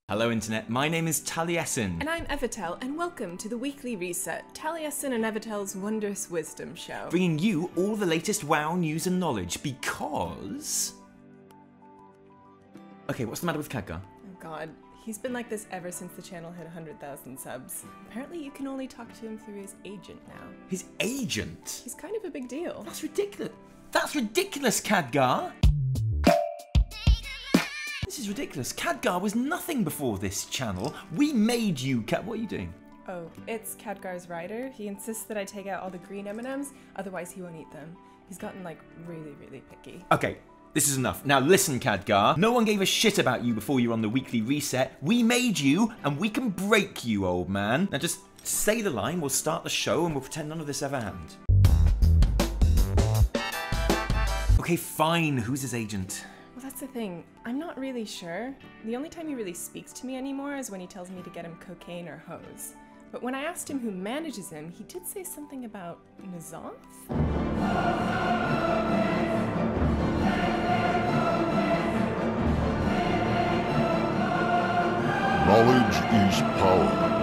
Hello Internet, my name is Taliesin. And I'm Evitel, and welcome to the Weekly Reset, Taliesin and Evitel's Wondrous Wisdom Show. Bringing you all the latest WoW news and knowledge, because... Okay, what's the matter with Khadgar? Oh god, he's been like this ever since the channel hit 100,000 subs. Apparently you can only talk to him through his agent now. His agent? He's kind of a big deal. That's ridiculous. That's ridiculous, Khadgar! This is ridiculous. Khadgar was nothing before this channel. We made you, What are you doing? Oh, it's Khadgar's rider. He insists that I take out all the green M&Ms, otherwise he won't eat them. He's gotten, like, really picky. Okay, this is enough. Now listen, Khadgar. No one gave a shit about you before you were on the Weekly Reset. We made you, and we can break you, old man. Now just say the line, we'll start the show, and we'll pretend none of this ever happened. Okay, fine. Who's his agent? Well, that's the thing. I'm not really sure. The only time he really speaks to me anymore is when he tells me to get him cocaine or hose. But when I asked him who manages him, he did say something about Nur'zuhl? Knowledge is power.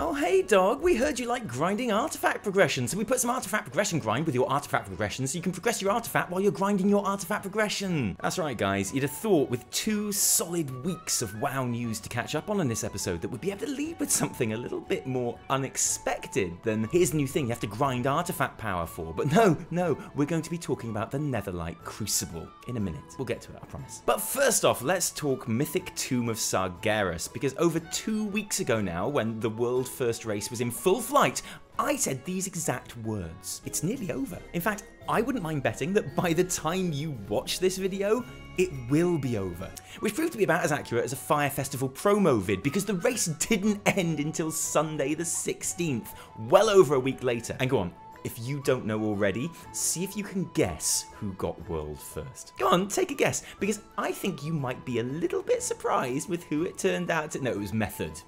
Oh, hey dog, we heard you like grinding artifact progression, so we put some artifact progression grind with your artifact progression so you can progress your artifact while you're grinding your artifact progression. That's right guys, you'd have thought with 2 solid weeks of WoW news to catch up on in this episode that we'd be able to lead with something a little bit more unexpected than here's a new thing you have to grind artifact power for. But no, we're going to be talking about the Netherlight Crucible in a minute. We'll get to it, I promise. But first off, let's talk mythic Tomb of Sargeras, because over 2 weeks ago now, when the world first race was in full flight, I said these exact words. It's nearly over. In fact, I wouldn't mind betting that by the time you watch this video, it will be over. Which proved to be about as accurate as a Fire Festival promo vid, because the race didn't end until Sunday the 16th, well over a week later. And go on, if you don't know already, see if you can guess who got world first. Go on, take a guess, because I think you might be a little bit surprised with who it turned out to. No, it was Method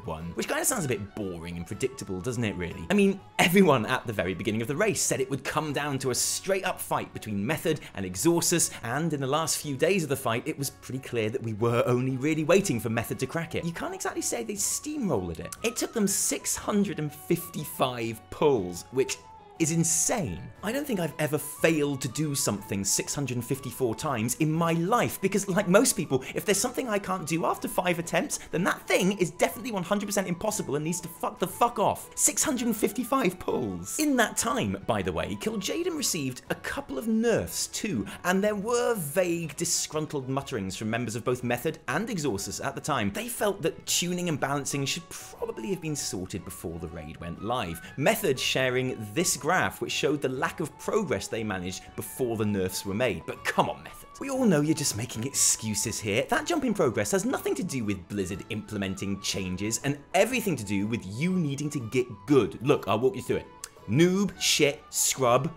1, which kind of sounds a bit boring and predictable, doesn't it really? I mean, everyone at the very beginning of the race said it would come down to a straight up fight between Method and Exorsus, and in the last few days of the fight, it was pretty clear that we were only really waiting for Method to crack it. You can't exactly say they steamrolled it. It took them 655 pulls, which is insane. I don't think I've ever failed to do something 654 times in my life, because like most people, if there's something I can't do after 5 attempts, then that thing is definitely 100% impossible and needs to fuck the fuck off. 655 pulls. In that time, by the way, Kil'jaeden received a couple of nerfs too, and there were vague, disgruntled mutterings from members of both Method and Exorsus at the time. They felt that tuning and balancing should probably have been sorted before the raid went live. Method sharing this graph which showed the lack of progress they managed before the nerfs were made. But come on, Method. We all know you're just making excuses here. That jump in progress has nothing to do with Blizzard implementing changes and everything to do with you needing to get good. Look, I'll walk you through it. Noob, shit, scrub,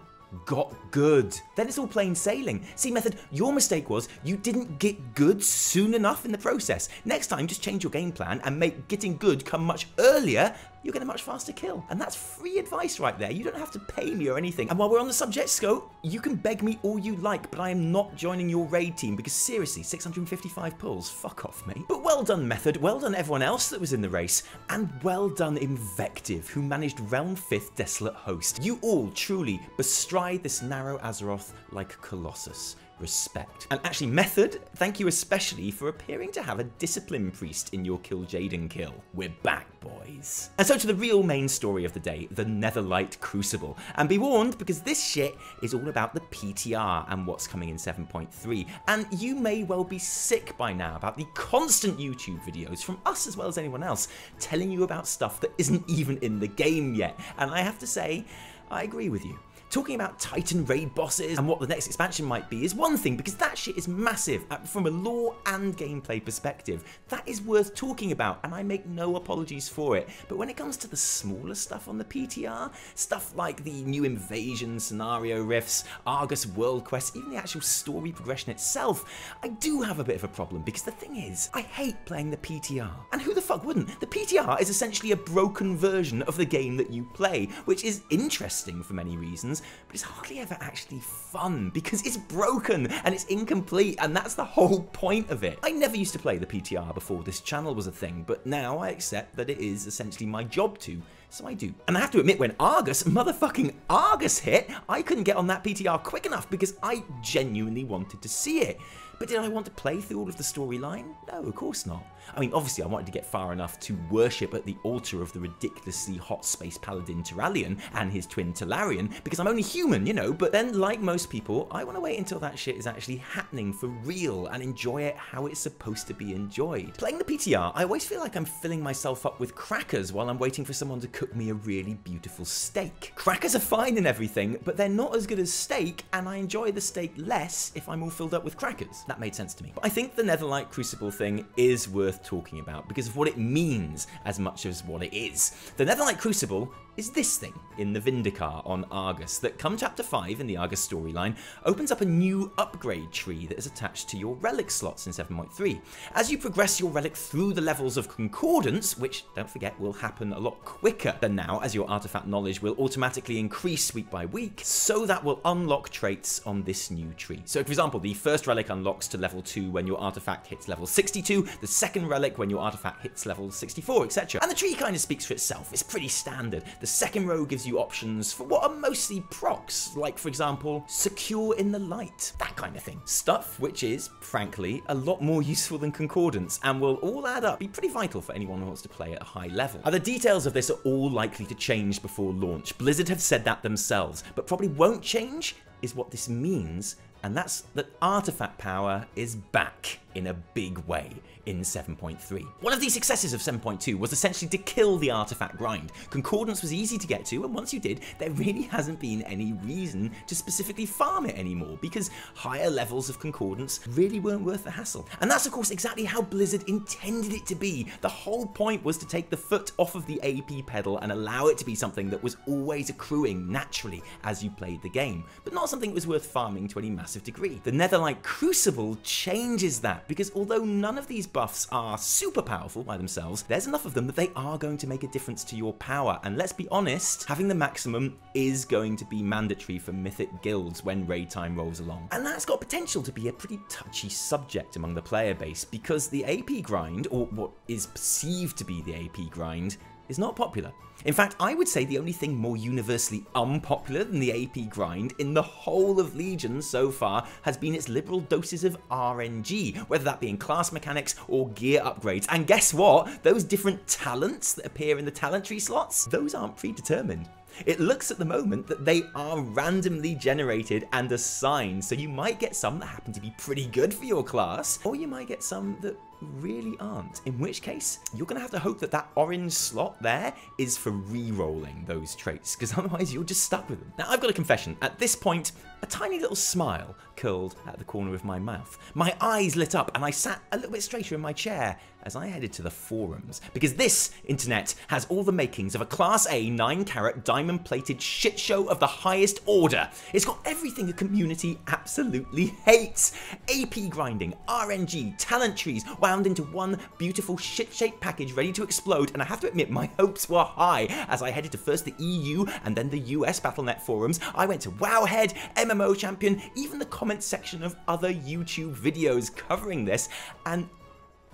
got good. Then it's all plain sailing. See, Method, your mistake was you didn't get good soon enough in the process. Next time, just change your game plan and make getting good come much earlier. You'll get a much faster kill. And that's free advice right there. You don't have to pay me or anything. And while we're on the subject, Scope, you can beg me all you like, but I am not joining your raid team because seriously, 655 pulls, fuck off, mate. But well done, Method. Well done everyone else that was in the race. And well done Invective, who managed Realm 5th Desolate Host. You all truly bestride this narrow Azeroth like Colossus. Respect. And actually, Method, thank you especially for appearing to have a discipline priest in your Kil'jaeden kill. We're back, boys. And so to the real main story of the day, the Netherlight Crucible. And be warned, because this shit is all about the PTR and what's coming in 7.3. And you may well be sick by now about the constant YouTube videos from us as well as anyone else telling you about stuff that isn't even in the game yet. And I have to say, I agree with you. Talking about Titan raid bosses and what the next expansion might be is one thing, because that shit is massive from a lore and gameplay perspective. That is worth talking about, and I make no apologies for it. But when it comes to the smaller stuff on the PTR, stuff like the new invasion scenario riffs, Argus world quests, even the actual story progression itself, I do have a bit of a problem, because the thing is, I hate playing the PTR. And who the fuck wouldn't? The PTR is essentially a broken version of the game that you play, which is interesting for many reasons, systems, but it's hardly ever actually fun because it's broken and it's incomplete, and that's the whole point of it. I never used to play the PTR before this channel was a thing, but now I accept that it is essentially my job to, so I do. And I have to admit, when motherfucking Argus hit, I couldn't get on that PTR quick enough because I genuinely wanted to see it. But did I want to play through all of the storyline? No, of course not. I mean, obviously I wanted to get far enough to worship at the altar of the ridiculously hot space paladin Tyrallion and his twin Talarian, because I'm only human, you know, but then like most people, I want to wait until that shit is actually happening for real and enjoy it how it's supposed to be enjoyed. Playing the PTR, I always feel like I'm filling myself up with crackers while I'm waiting for someone to cook me a really beautiful steak. Crackers are fine and everything, but they're not as good as steak, and I enjoy the steak less if I'm all filled up with crackers. That made sense to me. But I think the Netherlight Crucible thing is worth talking about because of what it means as much as what it is. The Netherlight Crucible is this thing in the Vindicar on Argus that, come chapter 5 in the Argus storyline, opens up a new upgrade tree that is attached to your relic slots in 7.3. As you progress your relic through the levels of concordance, which, don't forget, will happen a lot quicker than now as your artifact knowledge will automatically increase week by week, so that will unlock traits on this new tree. So for example, the first relic unlocks to level 2 when your artifact hits level 62, the second relic when your artifact hits level 64, etc. And the tree kind of speaks for itself. It's pretty standard. The second row gives you options for what are mostly procs, like for example, secure in the light, that kind of thing. Stuff which is, frankly, a lot more useful than concordance and will all add up, be pretty vital for anyone who wants to play at a high level. Now, the details of this are all likely to change before launch. Blizzard have said that themselves, but probably won't change is what this means, and that's that artifact power is back in a big way in 7.3. One of the successes of 7.2 was essentially to kill the artifact grind. Concordance was easy to get to, and once you did, there really hasn't been any reason to specifically farm it anymore, because higher levels of concordance really weren't worth the hassle. And that's of course exactly how Blizzard intended it to be. The whole point was to take the foot off of the AP pedal and allow it to be something that was always accruing naturally as you played the game, but not something that was worth farming to any massive degree. The Netherlight Crucible changes that, because although none of these buffs are super powerful by themselves, there's enough of them that they are going to make a difference to your power. And let's be honest, having the maximum is going to be mandatory for mythic guilds when raid time rolls along. And that's got potential to be a pretty touchy subject among the player base, because the AP grind, or what is perceived to be the AP grind, is not popular. In fact, I would say the only thing more universally unpopular than the AP grind in the whole of Legion so far has been its liberal doses of RNG, whether that be in class mechanics or gear upgrades. And guess what? Those different talents that appear in the talent tree slots, those aren't predetermined. It looks at the moment that they are randomly generated and assigned, so you might get some that happen to be pretty good for your class, or you might get some that really aren't, in which case you're going to have to hope that that orange slot there is for re-rolling those traits, because otherwise you're just stuck with them. Now, I've got a confession. At this point, a tiny little smile curled at the corner of my mouth. My eyes lit up and I sat a little bit straighter in my chair as I headed to the forums, because this internet has all the makings of a Class A 9-carat diamond-plated shit show of the highest order. It's got everything a community absolutely hates. AP grinding, RNG, talent trees, wound into one beautiful shit-shaped package ready to explode, and I have to admit my hopes were high as I headed to first the EU and then the US Battle.net forums. I went to Wowhead, MMO Champion, even the comments section of other YouTube videos covering this, and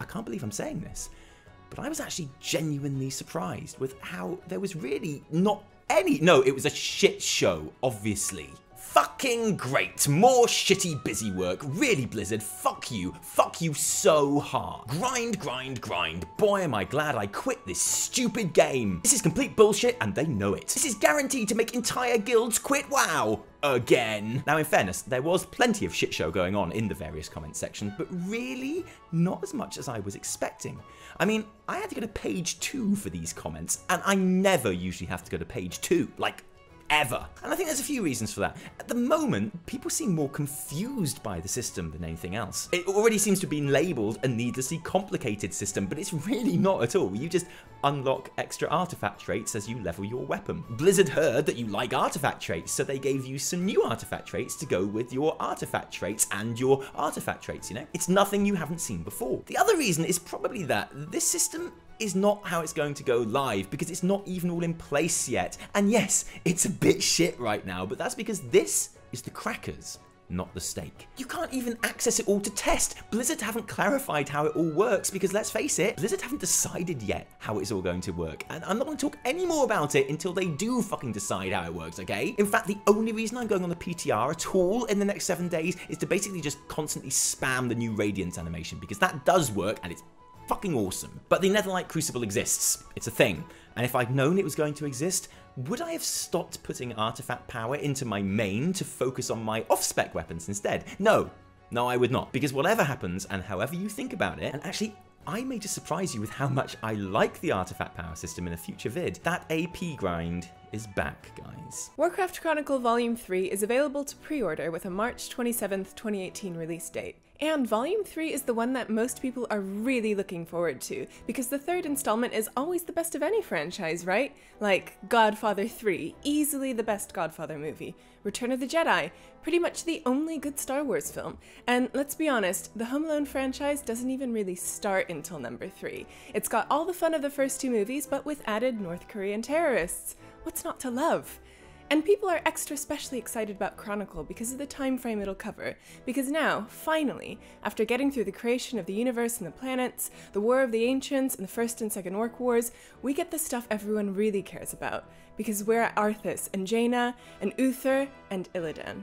I can't believe I'm saying this, but I was actually genuinely surprised with how there was really not any... No, it was a shit show, obviously. Fucking great. More shitty busy work. Really, Blizzard, fuck you. Fuck you so hard. Grind, grind, grind. Boy, am I glad I quit this stupid game. This is complete bullshit and they know it. This is guaranteed to make entire guilds quit WoW. Again. Now, in fairness, there was plenty of shit show going on in the various comments section, but really not as much as I was expecting. I mean, I had to go to page 2 for these comments, and I never usually have to go to page 2, like, ever. And I think there's a few reasons for that. At the moment, people seem more confused by the system than anything else. It already seems to have been labelled a needlessly complicated system, but it's really not at all. You just unlock extra artifact traits as you level your weapon. Blizzard heard that you like artifact traits, so they gave you some new artifact traits to go with your artifact traits and your artifact traits, you know? It's nothing you haven't seen before. The other reason is probably that this system is not how it's going to go live, because it's not even all in place yet. And yes, it's a bit shit right now, but that's because this is the crackers, not the steak. You can't even access it all to test. Blizzard haven't clarified how it all works, because let's face it, Blizzard haven't decided yet how it's all going to work. And I'm not going to talk any more about it until they do fucking decide how it works, okay? In fact, the only reason I'm going on the PTR at all in the next 7 days is to basically just constantly spam the new Radiance animation, because that does work and it's fucking awesome. But the Netherlight Crucible exists. It's a thing. And if I'd known it was going to exist, would I have stopped putting artifact power into my main to focus on my off-spec weapons instead? No. No, I would not. Because whatever happens, and however you think about it, and actually, I may just surprise you with how much I like the artifact power system in a future vid. That AP grind is back, guys. Warcraft Chronicle Volume 3 is available to pre-order with a March 27th, 2018 release date. And Volume 3 is the one that most people are really looking forward to, because the third installment is always the best of any franchise, right? Like Godfather 3, easily the best Godfather movie. Return of the Jedi, pretty much the only good Star Wars film. And let's be honest, the Home Alone franchise doesn't even really start until number 3. It's got all the fun of the first 2 movies, but with added North Korean terrorists. What's not to love? And people are extra specially excited about Chronicle because of the time frame it'll cover, because now, finally, after getting through the creation of the universe and the planets, the War of the Ancients, and the First and Second Orc Wars, we get the stuff everyone really cares about, because we're at Arthas and Jaina and Uther and Illiadan.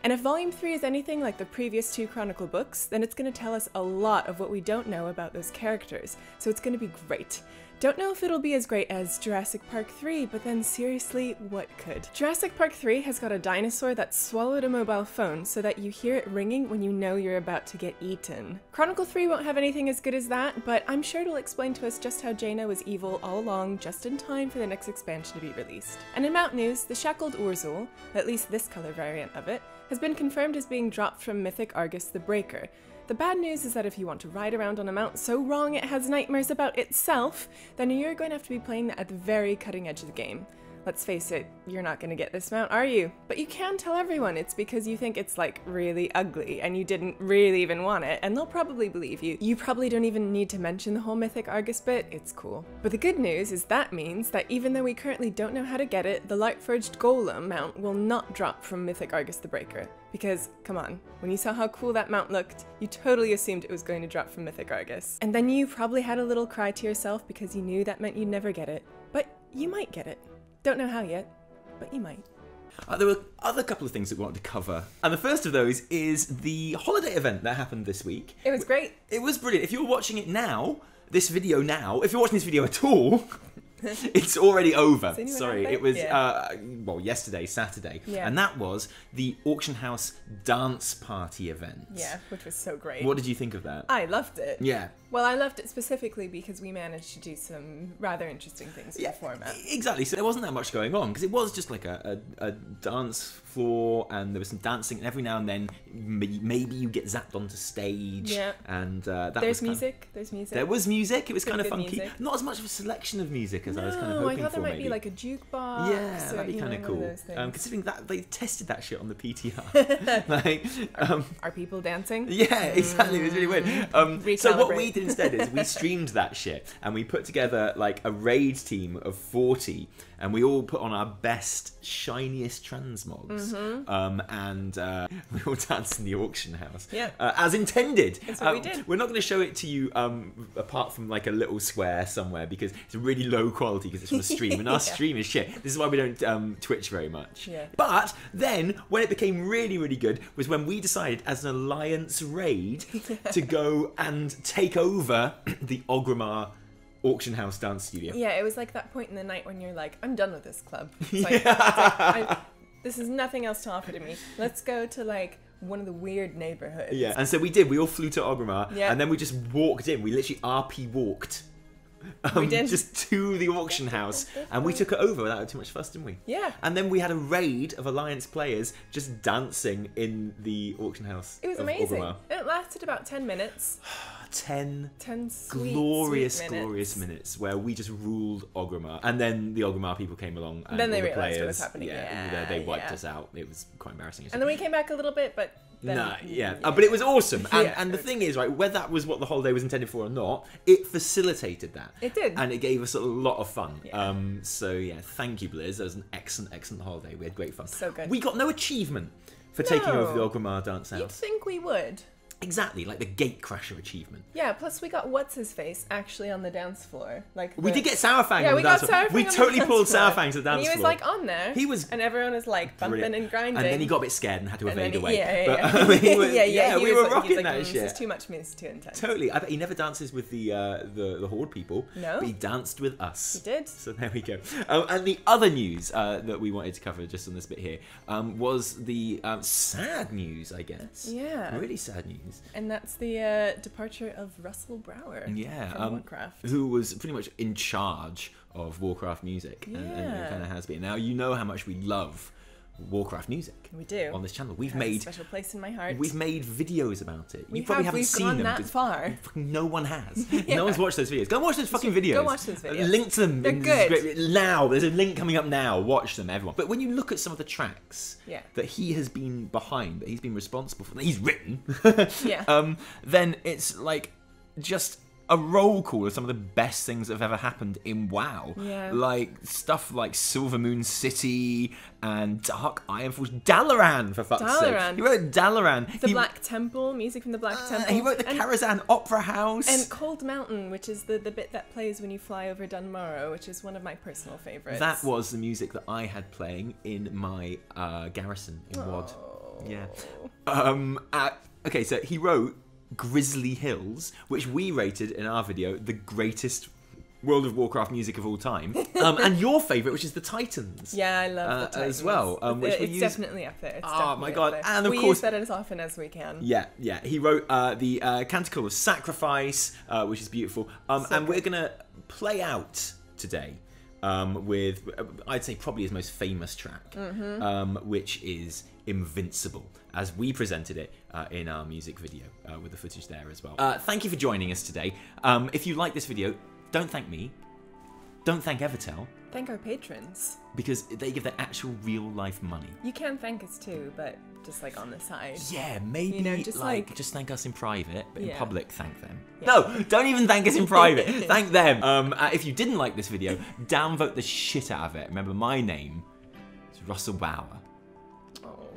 And if Volume 3 is anything like the previous 2 Chronicle books, then it's going to tell us a lot of what we don't know about those characters, so it's going to be great. Don't know if it'll be as great as Jurassic Park 3, but then seriously, what could? Jurassic Park 3 has got a dinosaur that swallowed a mobile phone so that you hear it ringing when you know you're about to get eaten. Chronicle 3 won't have anything as good as that, but I'm sure it'll explain to us just how Jaina was evil all along, just in time for the next expansion to be released. And in Mount News, the Shackled Nur'zuhl, at least this color variant of it, has been confirmed as being dropped from mythic Argus the Breaker. The bad news is that if you want to ride around on a mount so wrong it has nightmares about itself, then you're going to have to be playing at the very cutting edge of the game. Let's face it, you're not going to get this mount, are you? But you can tell everyone it's because you think it's like really ugly and you didn't really even want it, and they'll probably believe you. You probably don't even need to mention the whole mythic Argus bit, it's cool. But the good news is that means that even though we currently don't know how to get it, the Lightforged Golem mount will not drop from mythic Argus the Breaker. Because, come on, when you saw how cool that mount looked, you totally assumed it was going to drop from mythic Argus. And then you probably had a little cry to yourself because you knew that meant you'd never get it. But you might get it. Don't know how yet, but you might. There were other couple of things that we wanted to cover, and the first of those is the holiday event that happened this week. It was great. It was brilliant. If you're watching it now, if you're watching this video at all, it's already over. Sorry, it was well, yesterday, Saturday, and that was the Auction House dance party event. Yeah, which was so great. What did you think of that? I loved it. Yeah. Well, I loved it specifically because we managed to do some rather interesting things with the format. Exactly. So there wasn't that much going on because it was just like a dance floor, and there was some dancing, and every now and then maybe you get zapped onto stage. Yeah. And There's music. There was music. It was kind of funky. Music. Not as much of a selection of music as I was kind of hoping for. I thought there might maybe. be like a jukebox. Yeah, that'd be kind of cool. Considering that they tested that shit on the PTR. Are people dancing? Yeah, exactly. It was really weird. So what we did instead is we streamed that shit, and we put together like a raid team of 40, and we all put on our best, shiniest transmogs, and we all danced in the auction house. Yeah. As intended. That's what we did. We're not going to show it to you apart from like a little square somewhere because it's really low quality because it's from a stream, and our stream is shit. This is why we don't Twitch very much. Yeah. But then when it became really, really good was when we decided as an alliance raid to go and take over the Orgrimmar auction house dance studio. Yeah, it was like that point in the night when you're like, I'm done with this club. It's this is nothing else to offer to me. Let's go to like one of the weird neighborhoods. Yeah, and so we did. We all flew to Orgrimmar, yeah. And then we just walked in. We literally RP walked. We did. Just to the auction house, and we took it over without too much fuss, didn't we? Yeah. And then we had a raid of Alliance players just dancing in the auction house. It was amazing. It lasted about 10 minutes. 10 sweet, glorious minutes where we just ruled Orgrimmar, and then the Orgrimmar people came along, and then they all the realized players, what was happening. they wiped us out. It was quite embarrassing. And then we came back a little bit, but then... No, yeah. But it was awesome. And the Yeah. thing is, right, whether that was what the holiday was intended for or not, it facilitated that. It did. And it gave us a lot of fun. Yeah. So, yeah, thank you, Blizz. That was an excellent, excellent holiday. We had great fun. So good. We got no achievement for taking over the No. Orgrimmar dance You'd house. think we would. Exactly, like the Gatecrasher achievement. Yeah, plus we got what's-his-face actually on the dance floor. Like We did get Sourfang Yeah, on we the got dance floor. Sourfang We on the totally dance pulled floor. Sourfang to the dance And he was floor. like on there. He was and everyone was like bumping brilliant. and grinding. And then he got a bit scared and had to And evade then away. Yeah, but, yeah. we were, he we was were like- rocking he's like, that This shit. is too much for me, it's too intense. Totally. I bet he never dances with the Horde people. No. But he danced with us. He did. So there we go. And the other news that we wanted to cover just on this bit here was the sad news, I guess. Yeah. Really sad news. And that's the departure of Russel Brower Yeah. from Warcraft. Who was pretty much in charge of Warcraft music. And Yeah. kind of has been. Now, you know how much we love Warcraft music. We do. On this channel. It has a special place in my heart. We've made videos about it. We You probably have. haven't We've seen gone them. that 'cause far. fucking no one has. Yeah. No one's watched those videos. Go and watch those fucking videos. Go watch those videos. Link to them. They're in the good. script. Now. There's a link coming up now. Watch them, everyone. But when you look at some of the tracks Yeah. that he has been behind, that he's been responsible for, that he's written, Yeah. then it's like just a roll call of some of the best things that have ever happened in WoW. Yeah. Like stuff like Silver Moon City and Dark Ironforge. Dalaran, for fuck's sake. Dalaran. He wrote Dalaran. The He- Black Temple, music from the Black Temple. He wrote the and, Karazhan Opera House. and Cold Mountain, which is the bit that plays when you fly over Dunmorrow, which is one of my personal favourites. that was the music that I had playing in my garrison in WoD. Oh. Yeah. Okay, so he wrote Grizzly Hills, which we rated in our video the greatest World of Warcraft music of all time. And your favourite, which is the Titans. Yeah, I love the Titans. as well, which we it's use- definitely up there. It's Oh, definitely my up God. there. And of we course- use that as often as we can. Yeah. He wrote the Canticle of Sacrifice, which is beautiful. And we're going to play out today with, I'd say, probably his most famous track, which is Invincible, as we presented it in our music video with the footage there as well. Thank you for joining us today. If you like this video, don't thank me. Don't thank Evitel, Thank our patrons. because they give their actual real-life money. You can thank us too, but just like on the side. Yeah, maybe You know, just like- just thank us in private, but in Yeah. public thank them. Yeah. No, don't even thank us in private. Thank them. If you didn't like this video, downvote the shit out of it. Remember, my name is Russel Brower. Oh,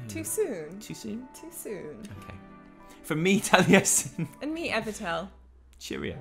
too soon. Too soon? Too soon. Okay. From me, Taliesin. And me, Evitel. Cheerio.